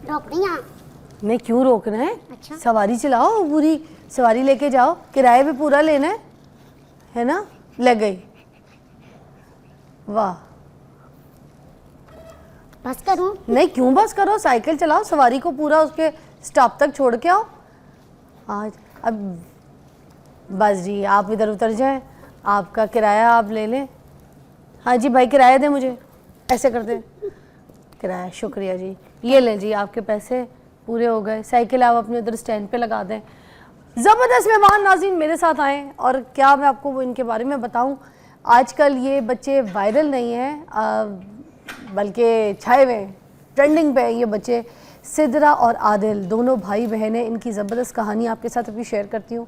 रोक नहीं यहाँ। नहीं, क्यों रोकना है? अच्छा। सवारी चलाओ, पूरी सवारी लेके जाओ, किराया भी पूरा लेना है ना? लग गई, वाह। बस करूँ? नहीं, क्यों बस करो, साइकिल चलाओ, सवारी को पूरा उसके स्टॉप तक छोड़ के आओ। आज अब बस जी, आप इधर उतर जाएं, आपका किराया आप ले लें। हाँ जी भाई, किराया दें मुझे, ऐसे करते हैं। किराया, शुक्रिया जी, ये लें जी, आपके पैसे पूरे हो गए। साइकिल आप अपने उधर स्टैंड पे लगा दें। ज़बरदस्त मेहमान नाज़रीन मेरे साथ आए, और क्या मैं आपको इनके बारे में बताऊं। आजकल ये बच्चे वायरल नहीं हैं, बल्कि छाए हुए हैं, ट्रेंडिंग पे हैं ये बच्चे। सिद्रा और आदिल दोनों भाई बहन हैं। इनकी ज़बरदस्त कहानी आपके साथ अभी शेयर करती हूँ।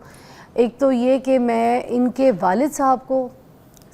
एक तो ये कि मैं इनके वालिद साहब को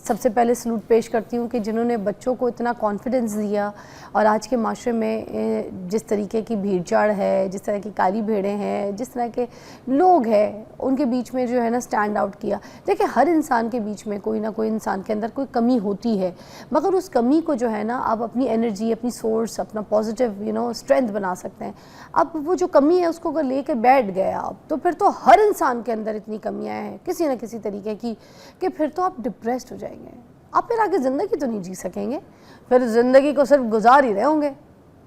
सबसे पहले सलूट पेश करती हूँ कि जिन्होंने बच्चों को इतना कॉन्फिडेंस दिया, और आज के माशरे में जिस तरीके की भीड़ चाड़ है, जिस तरह की काली भेड़ें हैं, जिस तरह के लोग हैं, उनके बीच में जो है ना स्टैंड आउट किया। देखिए, हर इंसान के बीच में कोई ना कोई इंसान के अंदर कोई कमी होती है, मगर उस कमी को जो है ना आप अपनी एनर्जी, अपनी सोर्स, अपना पॉजिटिव स्ट्रेंथ बना सकते हैं। अब वो जो कमी है उसको अगर लेके बैठ गए आप, तो फिर तो हर इंसान के अंदर इतनी कमियाँ हैं किसी न किसी तरीके की, कि फिर तो आप डिप्रेस्ड हो जाएंगे। आप फिर आगे ज़िंदगी तो नहीं जी सकेंगे, फिर ज़िंदगी को सिर्फ गुजार ही रहे होंगे।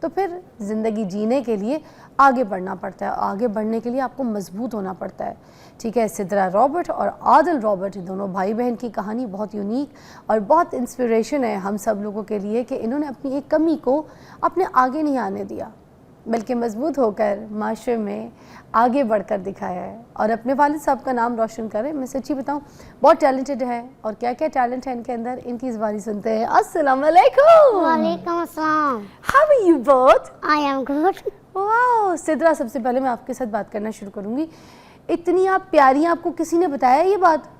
तो फिर ज़िंदगी जीने के लिए आगे बढ़ना पड़ता है, आगे बढ़ने के लिए आपको मजबूत होना पड़ता है। ठीक है, सिद्रा रॉबर्ट और आदिल रॉबर्ट दोनों भाई बहन की कहानी बहुत यूनिक और बहुत इंस्पिरेशन है हम सब लोगों के लिए, कि इन्होंने अपनी एक कमी को अपने आगे नहीं आने दिया, बल्कि मजबूत होकर माशरे में आगे बढ़कर दिखाया है, और अपने वालिद साहब का नाम रोशन करें। मैं सच्ची बताऊं, बहुत टैलेंटेड है, और क्या क्या टैलेंट है इनके अंदर, इनकी इस बारी सुनते हैं। अस्सलाम वालेकुम। वालेकुम अस्सलाम। How are you both? I am good. Wow. Sidra, सबसे पहले मैं आपके साथ बात करना शुरू करूंगी। इतनी आप प्यारी हैं, आपको किसी ने बताया ये बात?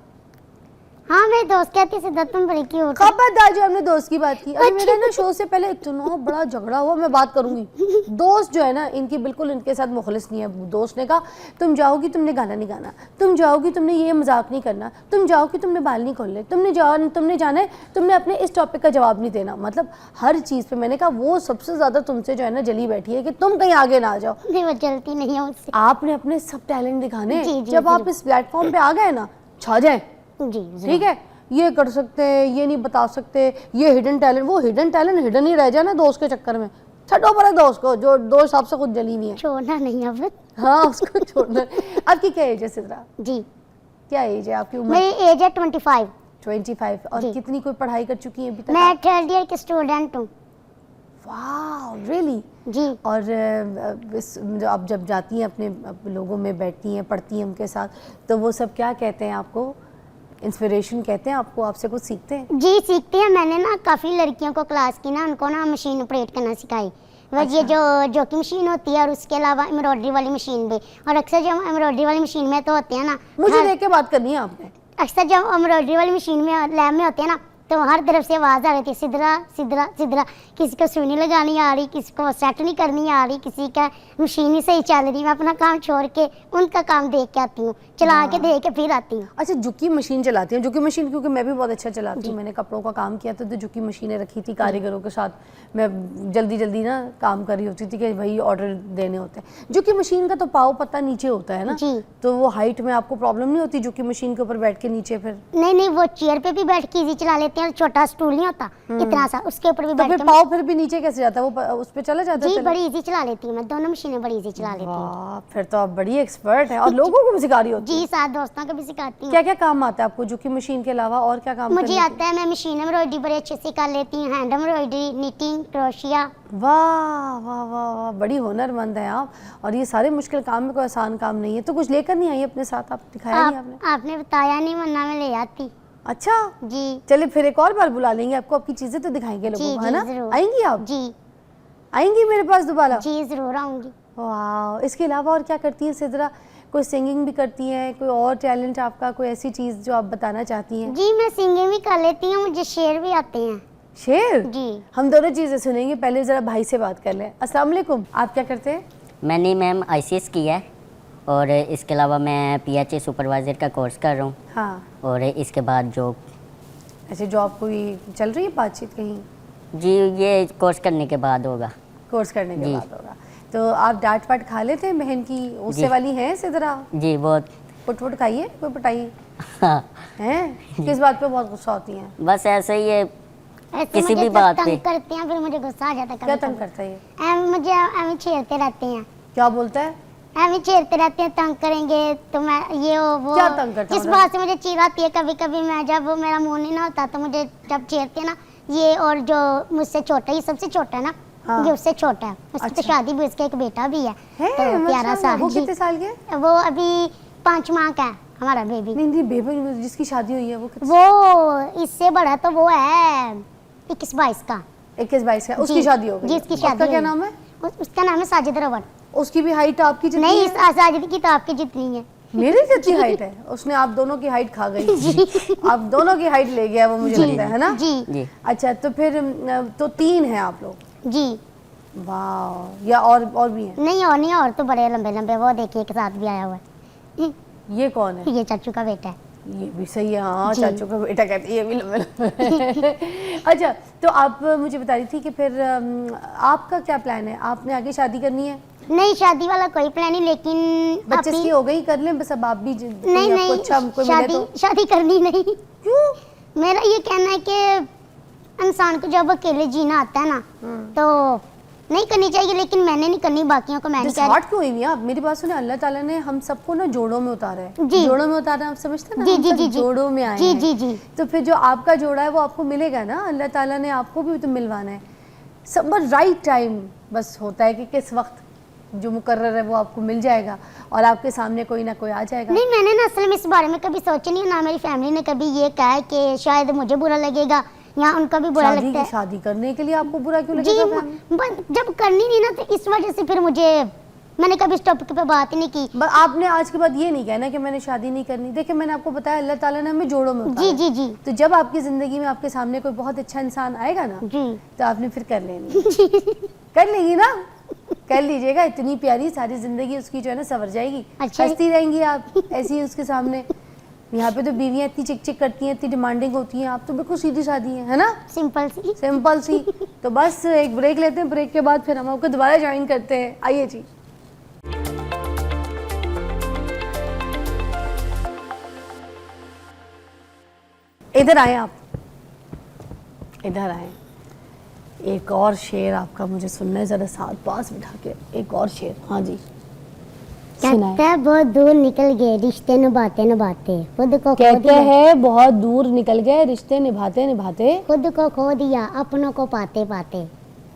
हाँ, मेरे दोस्त कहती सिद्धा तुम बड़ी क्यूट। खबरदार, जो हमने दोस्त की बात की, अभी मेरे ना शो से पहले इतना बड़ा झगड़ा हुआ, मैं बात करूंगी। दोस्त जो है ना इनकी बिल्कुल इनके साथ मुखलिस नहीं है। दोस्त ने कहा तुम जाओगी तुमने गाना नहीं गाना, तुम जाओगी तुमने ये मजाक नहीं करना, तुम जाओगी तुमने बाल नहीं खोलने, तुमने जाना है तुमने अपने इस टॉपिक का जवाब नहीं देना। मतलब हर चीज़ पे मैंने कहा वो सबसे ज़्यादा तुमसे जो है ना जली बैठी है कि तुम कहीं आगे ना आ जाओ। नहीं, वो जलती नहीं है मुझसे। आपने अपने सब टैलेंट दिखाने, जी, जी, जब आप इस प्लेटफॉर्म पे आ गए ना, छा जाए। जी, ठीक है, ये कर सकते हैं, ये नहीं बता सकते, ये हिडन टैलेंट, वो हिडन टैलेंट हिडन ही रह जाए ना दोस्त के चक्कर में। छठो पर दोस्त को, जो दोस्त आपसे खुद जली नहीं है, छोड़ना नहीं अब। हाँ उसको छोड़ना। आपकी क्या एज है सिद्रा? जी, क्या एज है आपकी? उम्र? मेरी एज है 25। 25। और कितनी कोई पढ़ाई कर चुकी है अभी तक? मैं 3rd ईयर की स्टूडेंट हूँ। वाह, रियली? जी। और जो आप जब जाती हैं अपने लोगों में बैठती हैं, पढ़ती हैं उनके साथ, तो वो सब क्या कहते हैं आपको? इंस्पिरेशन कहते हैं आपको? आपसे कुछ सीखते हैं? जी, सीखते हैं। मैंने ना काफ़ी लड़कियों को क्लास की ना, उनको ना मशीन ऑपरेट करना सिखाई। बस ये जो की मशीन होती है, और उसके अलावा एम्ब्रॉयडरी वाली मशीन भी। और अक्सर जब एम्ब्रॉयडरी वाली मशीन में तो होते हैं ना, मुझे देख के बात करनी है आपने। अक्सर जब एम्ब्रॉयडरी वाली मशीन में लैब में होते हैं ना, तो हर तरफ से आवाज़ आ रही थी सिद्रा सिद्रा सिद्रा। किसी को सुई नहीं लगानी आ रही, किसी को सेट नहीं करनी आ रही, किसी का मशीन ही सही चल रही। मैं अपना काम छोड़ के उनका काम देख के आती हूँ, चला के देख के फिर आती हूँ। अच्छा, जुकी मशीन चलाती हैं? जुकी मशीन क्योंकि मैं भी बहुत अच्छा चलाती हूँ, मैंने कपड़ों का काम किया तो जुकी मशीनें रखी थी कारीगरों के साथ। मैं जल्दी जल्दी ना काम कर रही होती थी कि भाई ऑर्डर देने होते हैं। जुकी मशीन का तो पाव पत्ता नीचे होता है ना जी। तो वो हाइट में आपको प्रॉब्लम नहीं होती जुकी मशीन के ऊपर बैठ के नीचे? फिर नहीं, वो चेयर पे भी बैठ के इजी चला लेते हैं। छोटा स्टूल नहीं होता इतना सा, उसके ऊपर भी तो बैठ फिर के पाव फिर भी नीचे कैसे जाता है? वो उस पे चला जाता है? जी, बड़ी इजी चला लेती हूँ मैं। दोनों मशीनें बड़ी इजी चला लेती हूँ। वाह, फिर तो आप बड़ी एक्सपर्ट हैं। और लोगों को भी सिखा रही होती जी, साथ दोस्तों को भी सिखाती हूँ। क्या क्या काम आता है आपको जुकी मशीन के अलावा? और क्या काम मुझे आता है, मैं मशीन एम्ब्रॉयडरी बड़े अच्छे से कर लेती हूँ। Hand embroidery, knitting, crochet. वाह वाह वाह वाह, बड़ी हुनरमंद हैं आप। और ये सारे मुश्किल काम में कोई आसान काम नहीं है। तो कुछ लेकर नहीं आई अपने साथ? आप दिखाया नहीं आपने? आपने बताया नहीं, वरना मैं ले आती। अच्छा जी, चलिए, फिर एक और बार बुला लेंगे आपको, आपकी चीजें तो दिखाएंगे लोगों को, है ना? आएंगी आप? जी, आएंगी मेरे पास दोबारा? जी, जरूर आऊंगी। वाह। इसके अलावा और क्या करती हैं सिद्रा? कोई सिंगिंग भी करती हैं? कोई और टैलेंट आपका, कोई ऐसी चीज जो आप बताना चाहती हैं? जी, मैं सिंगिंग भी कर लेती हूँ, मुझे शेर भी आते हैं। शेर? जी। हम दोनों चीजें सुनेंगे, पहले जरा भाई से बात कर लें। अस्सलाम वालेकुम, आप क्या करते हैं? मैंने मैम ICS किया है, और इसके अलावा मैं PHA सुपरवाइज़र का कोर्स कर रहा हूँ। हाँ। और इसके बाद जॉब। ऐसे जॉब कोई चल रही है बातचीत कहीं? जी, ये कोर्स करने के बाद होगा। कोर्स करने के जी। बाद होगा। तो आप डांट वाट खा लेते हैं बहन की, उससे जी। वाली हैं सिद्रा? जी बहुत। पुट खाइए, कोई पिटाई हाँ, हैं? किस बात पे बहुत गुस्सा होती हैं? बस ऐसे ही है। ऐसे किसी मुझे भी जब बात तंग पे। करते हैं फिर मुझे गुस्सा आ जाता है क्या कभी तंग करता है ये? मुझे एवं छेड़ते रहते हैं, क्या बोलता है? एवं छेड़ते रहते हैं, तंग करेंगे तो मैं ये वो क्या तंग करता है जिस मतलब? बात से मुझे चिढ़ आती है कभी कभी, मैं जब मेरा मूड नहीं ना होता तो मुझे जब छेड़ते हैं ना ये, और जो मुझसे छोटा, ये सबसे छोटा है ना, हाँ। ये उससे छोटा है, उसकी तो अच्छा। शादी भी, उसका एक बेटा भी है, है तो 11 माशाल्लाह। साल वो जी। कितने साल के हैं? वो अभी 5 माह का है हमारा बेबी। नहीं नहीं, बेबी जिसकी शादी हुई है वो कितने? वो इससे बड़ा तो वो है 21-22 का। 21-22 का, उसकी जी, शादी हो गई जी, है। उसकी शादी उसका क्या हुई। नाम है? उसका नाम है साजिद रवर। उसकी भी हाइट आपकी जितनी नहीं, है? साजिद की तो आपकी जितनी है। मेरी जितनी हाइट है, उसने आप दोनों की हाइट खा गई। आप दोनों की हाइट ले गया वो, मुझे लगता है ना? जी जी। अच्छा, तो फिर तो 3 हैं आप लोग? जी। वाह, या और भी हैं? नहीं और नहीं, और तो बड़े लंबे लंबे, वो देखिए एक साथ भी आया हुआ है, ये कौन है? ये चाचू का बेटा है। ये भी सही है, हाँ, जी। चाचू का बेटा कहते हैं, ये भी लंबे लंबे। अच्छा, तो आप मुझे बता रही थी कि फिर आपका क्या प्लान है? आपने आगे शादी करनी है? नहीं, शादी वाला कोई प्लान नहीं, लेकिन बच्चे अभी- की हो गई, कर लें बस, अब आप भी नहीं आपको नहीं, अच्छा कोई मिले तो। शादी करनी नहीं। क्यों? मेरा ये कहना है कि इंसान को जब अकेले जीना आता है ना तो नहीं करनी चाहिए, लेकिन मैंने नहीं करनी, बाकियों को मैं नहीं कह रही। डिसहार्ट क्यों हुई हुई हैं आप? मेरी बात सुने, अल्लाह ताला ने हम सबको ना जोड़ों में उतारा है। जी। जोड़ों में उतारा है, आप समझते हैं ना? जी, हम जी, सब जी, जी। जोड़ों में आए जी, हैं। जी, जी। तो फिर जो आपका जोड़ा है वो आपको मिलेगा ना, अल्लाह ताला ने आपको भी तो मिलवाना है। सब राइट टाइम बस होता है कि किस वक्त जो मुकर्रर है वो आपको मिल जाएगा और आपके सामने कोई ना कोई आ जाएगा। नहीं, मैंने ना असल में इस बारे में कभी सोचा नहीं, ना मेरी फैमिली ने कभी ये कहा है कि शायद मुझे बुरा लगेगा या उनका भी बुरा लगता है। शादी करने के लिए आपको बुरा क्यों जी, लगेगा? फैमिली? जब करनी नहीं ना तो इस वजह से फिर मैंने कभी इस टॉपिक पे बात ही नहीं की। आपने आज के बाद ये नहीं कहना कि मैंने शादी नहीं करनी। देखिए, मैंने आपको बताया अल्लाह ताला ने हमें जोड़ों में उतारा जी है। जी जी तो जब आपकी जिंदगी में आपके सामने कोई बहुत अच्छा इंसान आएगा ना, जी तो आपने फिर कर लेनी। कर लेगी ना? कर लीजिएगा, इतनी प्यारी सारी जिंदगी उसकी जो है ना सवर जाएगी। अच्छा। हंसती रहेंगी आप ऐसी ही उसके सामने। यहाँ पे तो बीवियाँ इतनी चिक चिक करती हैं, इतनी डिमांडिंग होती हैं, आप तो बिल्कुल सीधी सादी हैं, है ना? सिंपल सी। सिंपल सी। तो बस एक ब्रेक लेते हैं, ब्रेक के बाद फिर हम आपको दोबारा ज्वाइन करते हैं। आइए जी। इधर आए आप, इधर आए। एक और शेर आपका मुझे सुनना है, जरा साथ पास बिठा के एक और शेर। हाँ जी, सुनाए। कहता है बहुत दूर निकल गए रिश्ते निभाते निभाते, खुद को खो कहते दिया, हैं बहुत दूर निकल गए रिश्ते निभाते निभाते, खुद को खो दिया अपनों को पाते पाते।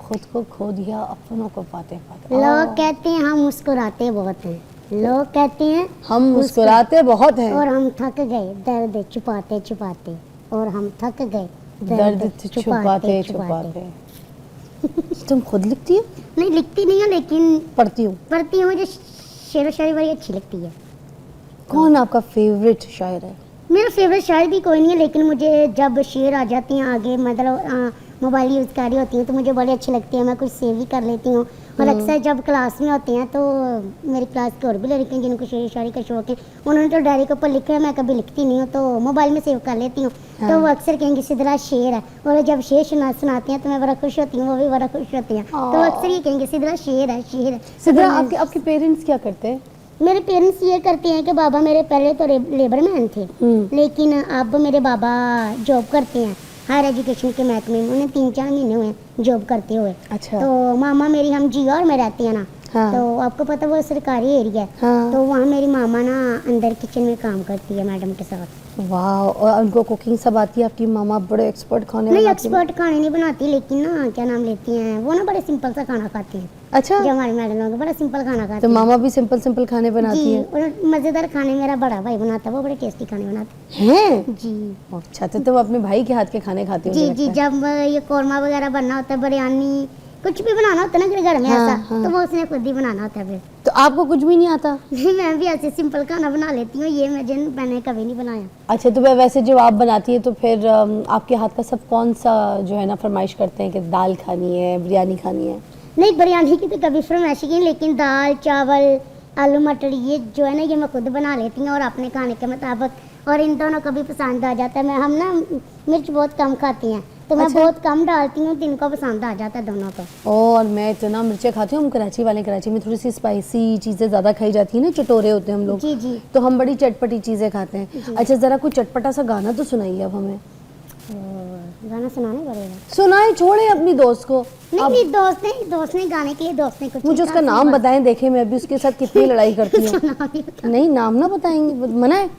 खुद को खो दिया अपनों को पाते पाते। लोग कहते हैं हम मुस्कुराते बहुत हैं, लोग कहते हैं हम मुस्कुराते बहुत हैं और हम थक गए दर्द छुपाते छुपाते, और हम थक गए दर्द छुपाते छुपाते। तुम खुद लिखती हो? नहीं, लिखती नहीं हूँ, लेकिन पढ़ती हूँ। पढ़ती हूँ, मुझे शेर व शायरी बड़ी अच्छी लगती है। कौन आपका फेवरेट शायर है? मेरा फेवरेट शायर भी कोई नहीं है, लेकिन मुझे जब शेर आ जाती हैं आगे, मतलब मोबाइल यूज़ कर रही होती हैं तो मुझे बड़ी अच्छी लगती है, मैं कुछ सेव भी कर लेती हूँ। और अक्सर जब क्लास में होते हैं तो मेरी क्लास के और भी लड़के हैं जिनको शेर शायरी का शौक है, उन्होंने तो डायरी के ऊपर लिखा है, मैं कभी लिखती नहीं हूँ तो मोबाइल में सेव कर लेती हूँ। तो वो अक्सर कहेंगे सिद्रा शेर है, और जब शेर सुनाते हैं तो मैं बड़ा खुश होती हूँ, वो भी बड़ा खुश होती हैं। तो वो अक्सर ये कहेंगे सिद्रा शेर है, शेर है। सिद्रा, तो आपके आपके पेरेंट्स क्या करते हैं? मेरे पेरेंट्स ये करते हैं कि बाबा मेरे पहले तो लेबर मैन थे, लेकिन अब मेरे बाबा जॉब करते हैं हायर एजुकेशन के महकमे में, उन्हें 3-4 महीने हुए जॉब करते हुए। अच्छा। तो मामा मेरी, हम GR में रहते हैं ना, हाँ। तो आपको पता वो सरकारी एरिया है, हाँ। तो वहाँ मेरी मामा ना अंदर किचन में काम करती है मैडम के साथ। वाह, और उनको कुकिंग सब आती है? आपकी मामा बड़े एक्सपर्ट खाने नहीं, बनाती हैं? एक्सपर्ट खाने नहीं बनाती, लेकिन ना क्या नाम लेती हैं वो ना, बड़े सिंपल सा खाना खाती हैं। अच्छा, जो हमारी मैडम लोग बड़ा सिंपल खाना खाती तो हैं। मामा भी सिंपल सिंपल खाने बनाती जी, हैं? और मज़ेदार खाने मेरा बड़ा भाई बनाता है, वो बड़े टेस्टी खाने बनाते हैं? जी। अच्छा, तो तुम अपने भाई के हाथ के खाने खाती हो? जी जी, जब ये कौरमा वगैरह बनना होता है, बिरयानी कुछ भी बनाना होता है ना घर में हाँ, ऐसा, हाँ। तो वो उसने खुद ही बनाना होता है फिर। तो आपको कुछ भी नहीं आता? नहीं, मैं भी ऐसे सिंपल खाना बना लेती हूँ, ये मैंने कभी नहीं बनाया। अच्छा, तो वैसे जब आप बनाती है तो फिर आपके हाथ का सब कौन सा जो है ना फरमाइश करते हैं कि दाल खानी है, बिरयानी खानी है? नहीं, बिरयानी की तो कभी फरमाइश की, लेकिन दाल चावल आलू मटर ये जो है ना, ये मैं खुद बना लेती हूँ और अपने खाने के मुताबिक, और इन दोनों को भी पसंद आ जाता है। हम ना मिर्च बहुत कम खाती हैं, तो मैं अच्छा। बहुत कम डालती हूँ, तो इनको पसंद आ जाता है दोनों को। और मैं इतना मिर्चें खाती हूँ, हम कराची वाले, कराची में थोड़ी सी स्पाइसी चीज़ें ज़्यादा खाई जाती हैं ना, चटोरे होते हैं हम लोग, जी जी। तो हम बड़ी चटपटी चीज़ें खाते हैं। जी। अच्छा ज़रा कोई चटपटा सा गाना तो सुनाइए अब हमें। और गाना सुनाने पड़ेगा। सुनाए, छोड़े अपनी दोस्त को। नहीं अब नहीं, दोस्त ने गाने के लिए दोस्त ने कुछ मुझे उसका नाम बताएं, देखें मैं अभी उसके साथ कितनी लड़ाई करती हूँ। नहीं नाम ना बताएंगे, मना है,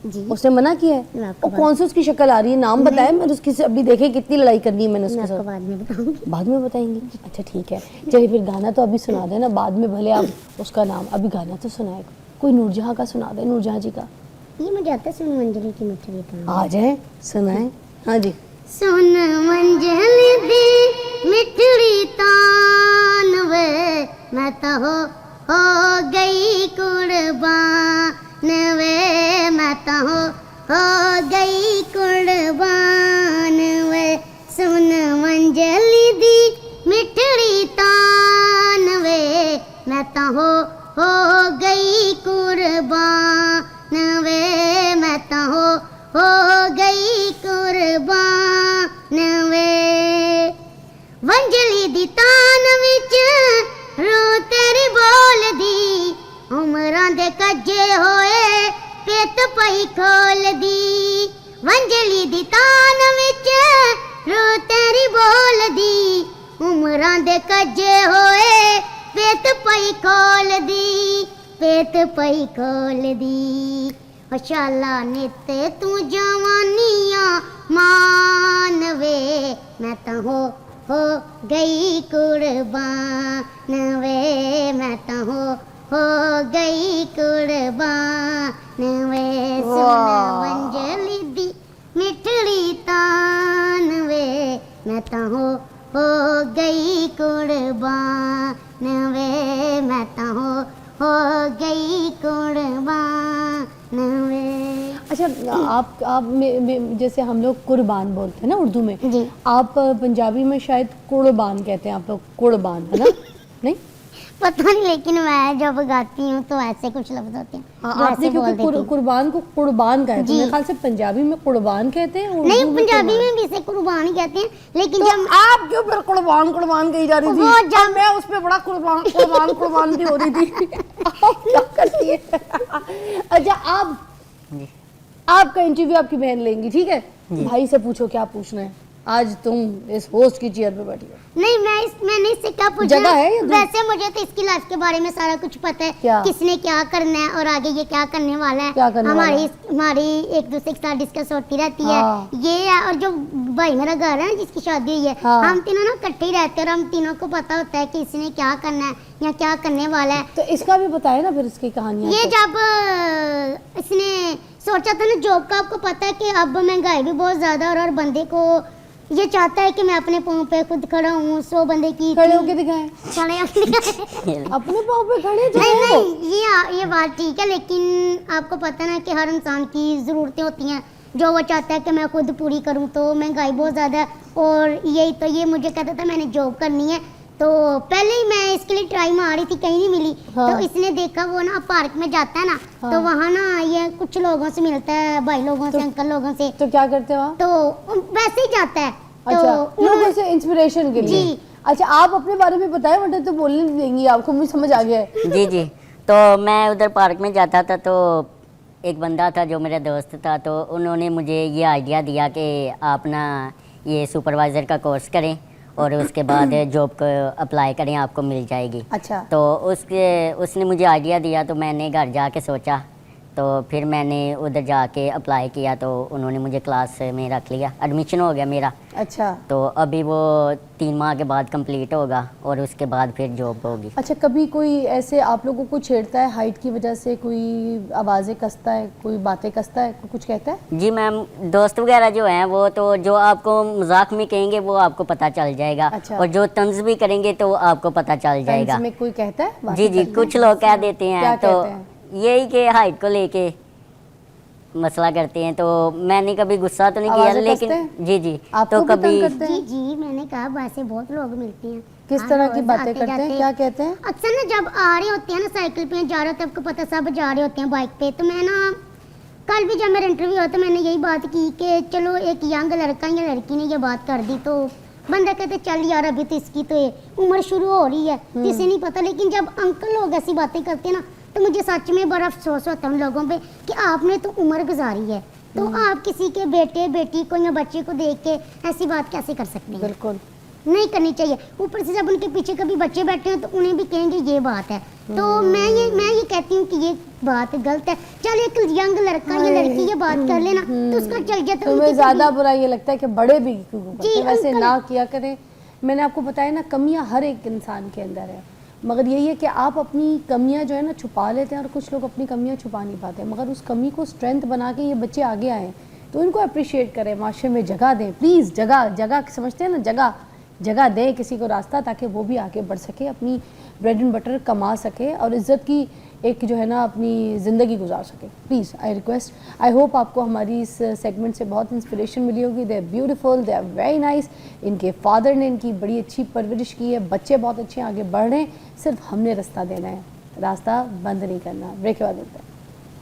जी। उसने मना किया है। मैं आपको और कौन सी उसकी शक्ल आ रही है, नाम बताएं, मैं उसकी से अभी देखे कितनी लड़ाई करनी है मैंने मैं उसके आपको साथ। बाद में बताऊंगी। बाद में बताएंगी, अच्छा ठीक है। चलिए फिर गाना तो अभी सुना देना, बाद में भले आप उसका नाम, अभी गाना तो सुनाए, कोई नूरजहां का सुना दे, नूरजहां जी का। ये मुझे आता है, सुन मंजरी की मिठड़ी तान। आ जाए सुनाए। हाँ जी। सुन मंजरी दी मिठड़ी तान वे, मैं तो हो गई कुर्बान वे, मैं तो हो गई कुर्बान वे। सुन मंजरी दी मिठड़ी तान वे, मैं तो हो गई कुर्बान वे, मैं तो हो गई कुर्बान वे। वंजली दी तान विच रो तेरी बोल दी, उमरां दे कज्जे होए पेत पई खोल दी। वंजली दी तान विच रो तेरी बोल दी, उमरां दे कज्जे होए पेत पई खोल दी, पेत पई खोल दी। शाला नित तू जवानियां मान वे, मैं तो हो गई कुर्बान वे, मैं तो हो गई कुर्बान वे। सुन मंजली दी मिठड़ी तान वे, मैं तो हो गई कुर्बान वे, मैं तो हो गई कुर्बान वे। अच्छा आप जैसे हम लोग कुर्बान बोलते हैं ना उर्दू में, जी। आप पंजाबी में शायद कुर्बान कहते हैं, आप लोग कुर्बान है ना? नहीं पता नहीं, लेकिन मैं जब गाती हूँ तो ऐसे कुछ लफ्ज होते हैं हाँ, जो आपने ऐसे बोल क्योंकि देती हूँ। कुर्बान को कुर्बान कहा है, तो जी। मेरे ख्याल से पंजाबी में कुर्बान कहते हैं, उर्दू नहीं, में पंजाबी कुर्बान। में भी इसे कुर्बान ही कहते हैं, लेकिन तो जब आप क्यों फिर कुर्बान कुर्बान कही जा रही थी? वो जब- और मैं उस पे बड़ा कुर्बान कुर्बान कुर्बान भी हो रही थी। आप क्या करती है? अच्छा आपका इंटरव्यू आपकी बहन लेंगी, ठीक है? भाई से पूछो क्या पूछना है, आज तुम इस होस्ट की चेयर पे बैठी हो। नहीं, मैंने इससे क्या पूछा, जगह है या दूर? वैसे मुझे तो इसकी लाइफ के बारे में सारा कुछ पता है, क्या? किसने क्या करना है और आगे ये क्या करने वाला है। क्या करने वाला है? हमारी एक दूसरे के साथ डिस्कस होती रहती हाँ। है, ये है। और जो भाई मेरा घर है ना, जिसकी शादी हुई है, हाँ। हम तीनों ना इकट्ठे ही रहते हैं और हम तीनों को पता होता है कि इसने क्या करना है या क्या करने वाला है। तो इसका भी बताए ना फिर इसकी कहानियां। ये तो। जब इसने सोचा था ना जॉब का, आपको पता है कि अब महंगाई भी बहुत ज्यादा और हर बंदे को ये चाहता है कि मैं अपने पाँव पे खुद खड़ा हूँ। 100 बंदे की खड़े होके दिखाएं, खड़े अपने पाँव पे खड़े जो नहीं है वो। नहीं, ये बात ठीक है, लेकिन आपको पता ना कि हर इंसान की ज़रूरतें होती हैं जो वो चाहता है कि मैं खुद पूरी करूं। तो महंगाई बहुत ज़्यादा है और यही तो, ये मुझे कहता था मैंने जॉब करनी है, तो पहले ही मैं इसके लिए ट्राई मार रही थी, कहीं नहीं मिली। हाँ। तो इसने देखा, वो ना पार्क में जाता है ना, हाँ। तो वहाँ ना ये कुछ लोगों से मिलता है, भाई लोगों से, अंकल लोगों से, तो क्या करते हो आप? तो वैसे ही जाता है। अच्छा, तो लोगों से इंस्पिरेशन के लिए। जी। अच्छा आप अपने बारे में बताएं, वरना तो बोलने नहीं देंगी आपको, मुझे समझ आ गया है। जी जी। तो मैं उधर पार्क में जाता था, तो एक बंदा था जो मेरा दोस्त था, तो उन्होंने मुझे ये आइडिया दिया कि आप ना ये सुपरवाइज़र का कोर्स करें और उसके बाद जॉब को अप्लाई करें, आपको मिल जाएगी। अच्छा। तो उसने मुझे आइडिया दिया, तो मैंने घर जाके सोचा, तो फिर मैंने उधर जाके अप्लाई किया, तो उन्होंने मुझे क्लास में रख लिया, एडमिशन हो गया मेरा। अच्छा। तो अभी वो 3 माह के बाद कंप्लीट होगा और उसके बाद फिर जॉब होगी। अच्छा, कभी कोई ऐसे आप लोगों को छेड़ता है हाइट की वजह से, कोई आवाज़ें कसता है, कोई बातें कसता है, कुछ कहता है? जी मैम, दोस्त वगैरह जो हैं वो तो जो आपको मजाक में कहेंगे वो आपको पता चल जाएगा। अच्छा। और जो तंज भी करेंगे तो आपको पता चल जाएगा। तंज में कोई कहता है? बातें जी जी, करते कुछ हैं? लोग कह देते क्या हैं, तो कहते हैं? यही कि हाइट को लेके मसला करते हैं। तो मैंने कभी गुस्सा तो नहीं किया, आवाज़ें लेकिन कसते हैं? जी जी। आपको तो भी तंग कभी करते हैं? जी जी, मैंने कहा वैसे बहुत लोग मिलते हैं। किस हर तरह की रोज़ बातें आते करते हैं, जाते। क्या कहते हैं? अक्सर ना जब आ रहे होते हैं ना, साइकिल पे जा रहे होते हैं, आपको पता सब जा रहे होते हैं बाइक पे, तो मैं ना कल भी जब मेरा इंटरव्यू हुआ तो मैंने यही बात की कि चलो एक यंग लड़का या लड़की ने ये बात कर दी तो बंदा कहते चल यार अभी तो इसकी तो उम्र शुरू हो रही है तो इसे नहीं पता। लेकिन जब अंकल लोग ऐसी बातें करते हैं ना तो मुझे सच में बड़ा अफसोस होता है उन लोगों पे कि आपने तो उम्र गुजारी है तो आप किसी के बेटे बेटी को या बच्चे को देख के ऐसी बात कैसे कर सकते हैं? बिल्कुल नहीं करनी चाहिए। ऊपर से जब उनके पीछे कभी बच्चे बैठे हैं तो उन्हें भी कहेंगे ये बात है। तो मैं ये कहती हूँ कि ये बात गलत है। चल एक यंग लड़का या लड़की ये बात कर लेना तो उसका चल जाता। तुम्हें ज़्यादा बुरा ये लगता है कि बड़े भी करते हैं, वैसे अंकल। ना किया करें। मैंने आपको बताया ना, कमियां हर एक इंसान के अंदर है, मगर यही है कि आप अपनी कमियां जो है ना छुपा लेते हैं और कुछ लोग अपनी कमियां छुपा नहीं पाते। मगर उस कमी को स्ट्रेंथ बना के ये बच्चे आगे आए तो इनको अप्रिशिएट करें, माशरे में जगह दें प्लीज़। जगह समझते हैं ना, जगह दें किसी को रास्ता, ताकि वो भी आगे बढ़ सके, अपनी ब्रेड एंड बटर कमा सके और इज़्ज़त की एक जो है ना अपनी ज़िंदगी गुजार सके। Please I request. I hope आपको हमारी इस सेगमेंट से बहुत इंस्पिरेशन मिली होगी। They are beautiful, they are very nice. इनके फादर ने इनकी बड़ी अच्छी परवरिश की है, बच्चे बहुत अच्छे आगे बढ़ रहे हैं, सिर्फ हमने रास्ता देना है, रास्ता बंद नहीं करना। ब्रेक के बाद मिलते हैं।